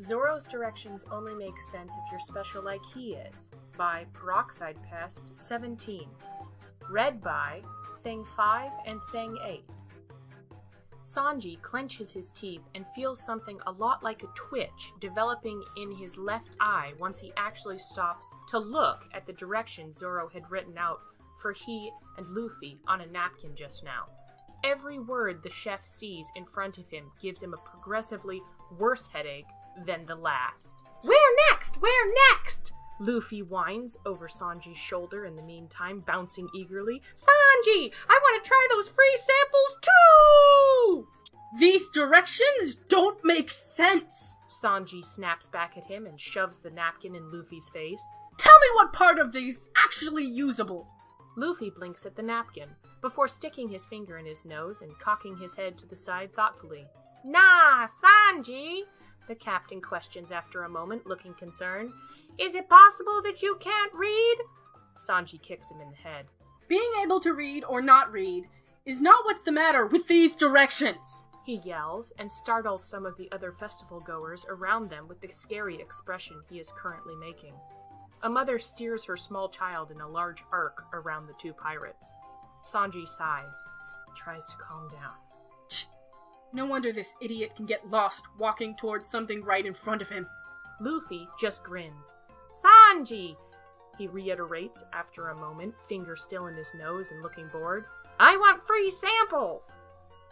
Zoro's directions only make sense if you're special like he is, by Peroxide Pest 17. Read by Thing 5 and Thing 8. Sanji clenches his teeth and feels something a lot like a twitch developing in his left eye once he actually stops to look at the direction Zoro had written out for he and Luffy on a napkin just now. Every word the chef sees in front of him gives him a progressively worse headache than the last. Where next? Where next? Luffy whines over Sanji's shoulder in the meantime, bouncing eagerly. Sanji! I want to try those free samples too! These directions don't make sense! Sanji snaps back at him and shoves the napkin in Luffy's face. Tell me what part of these actually usable! Luffy blinks at the napkin, before sticking his finger in his nose and cocking his head to the side thoughtfully. Nah, Sanji, the captain questions after a moment, looking concerned. Is it possible that you can't read? Sanji kicks him in the head. Being able to read or not read is not what's the matter with these directions! He yells and startles some of the other festival goers around them with the scary expression he is currently making. A mother steers her small child in a large arc around the two pirates. Sanji sighs, tries to calm down. No wonder this idiot can get lost walking towards something right in front of him. Luffy just grins. Sanji, he reiterates after a moment, finger still in his nose and looking bored. I want free samples!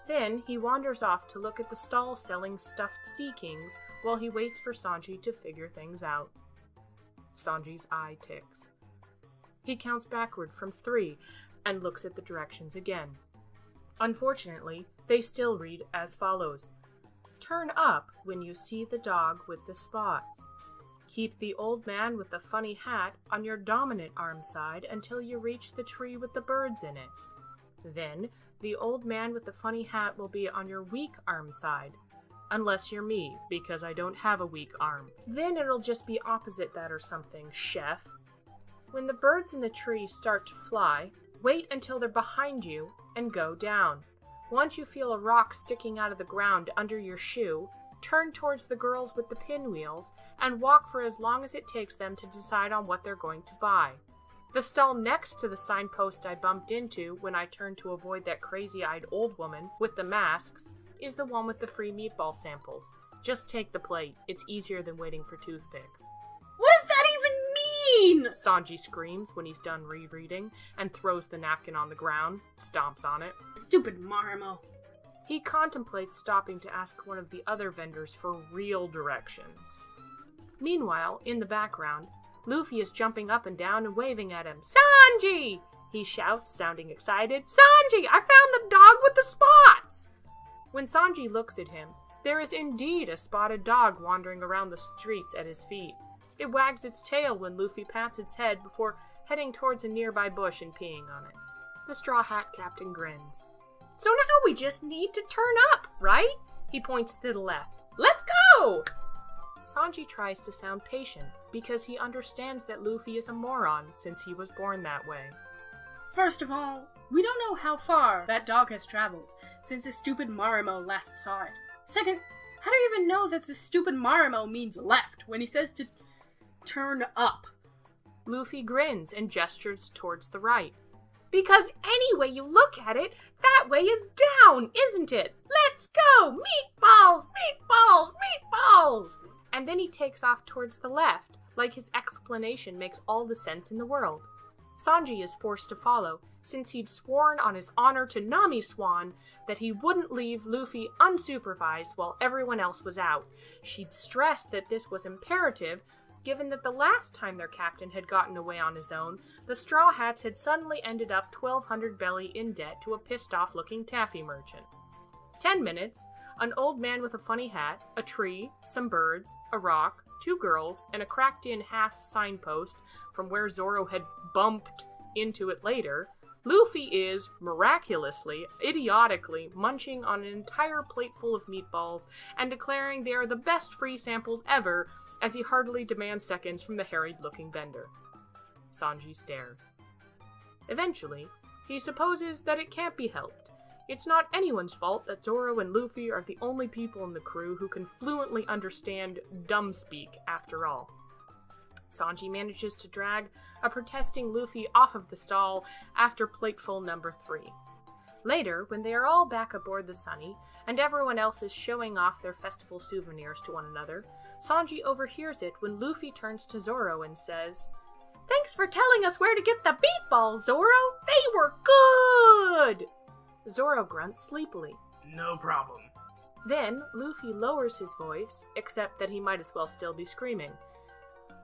Then he wanders off to look at the stall selling stuffed sea kings while he waits for Sanji to figure things out. Sanji's eye ticks. He counts backward from 3 and looks at the directions again. Unfortunately, they still read as follows. Turn up when you see the dog with the spots. Keep the old man with the funny hat on your dominant arm side until you reach the tree with the birds in it. Then, the old man with the funny hat will be on your weak arm side. Unless you're me, because I don't have a weak arm. Then it'll just be opposite that or something, chef. When the birds in the tree start to fly, wait until they're behind you and go down. Once you feel a rock sticking out of the ground under your shoe, turn towards the girls with the pinwheels and walk for as long as it takes them to decide on what they're going to buy. The stall next to the signpost I bumped into when I turned to avoid that crazy-eyed old woman with the masks is the one with the free meatball samples. Just take the plate. It's easier than waiting for toothpicks. What does that even mean? Sanji screams when he's done rereading and throws the napkin on the ground, stomps on it. Stupid Marimo. He contemplates stopping to ask one of the other vendors for real directions. Meanwhile, in the background, Luffy is jumping up and down and waving at him. Sanji! He shouts, sounding excited. Sanji! I found the dog with the spots! When Sanji looks at him, there is indeed a spotted dog wandering around the streets at his feet. It wags its tail when Luffy pats its head before heading towards a nearby bush and peeing on it. The Straw Hat Captain grins. So now we just need to turn up, right? He points to the left. Let's go! Sanji tries to sound patient because he understands that Luffy is a moron since he was born that way. First of all, we don't know how far that dog has traveled since the stupid Marimo last saw it. Second, how do you even know that the stupid Marimo means left when he says to turn up? Luffy grins and gestures towards the right. Because any way you look at it, that way is down, isn't it? Let's go! Meatballs! Meatballs! Meatballs! And then he takes off towards the left, like his explanation makes all the sense in the world. Sanji is forced to follow, since he'd sworn on his honor to Nami Swan that he wouldn't leave Luffy unsupervised while everyone else was out. She'd stressed that this was imperative, given that the last time their captain had gotten away on his own, the Straw Hats had suddenly ended up 1,200 belly in debt to a pissed-off-looking taffy merchant. 10 minutes, an old man with a funny hat, a tree, some birds, a rock, 2 girls, and a cracked-in half signpost from where Zoro had bumped into it later, Luffy is, miraculously, idiotically, munching on an entire plate full of meatballs and declaring they are the best free samples ever as he heartily demands seconds from the harried-looking vendor. Sanji stares. Eventually, he supposes that it can't be helped. It's not anyone's fault that Zoro and Luffy are the only people in the crew who can fluently understand dumb speak, after all. Sanji manages to drag a protesting Luffy off of the stall after plateful number 3. Later, when they are all back aboard the Sunny, and everyone else is showing off their festival souvenirs to one another, Sanji overhears it when Luffy turns to Zoro and says, "Thanks for telling us where to get the beat balls, Zoro! They were good!" Zoro grunts sleepily. No problem. Then, Luffy lowers his voice, except that he might as well still be screaming.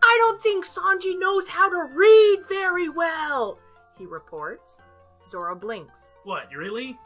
"I don't think Sanji knows how to read very well," he reports. Zoro blinks. What, really?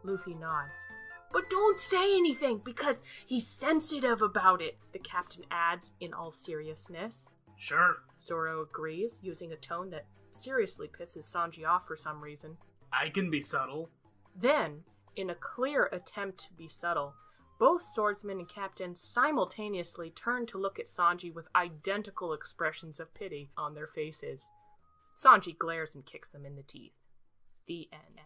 Luffy nods. "But don't say anything, because he's sensitive about it," the captain adds in all seriousness. Sure. Zoro agrees, using a tone that seriously pisses Sanji off for some reason. I can be subtle. Then, in a clear attempt to be subtle, both swordsman and captain simultaneously turn to look at Sanji with identical expressions of pity on their faces. Sanji glares and kicks them in the teeth. The end.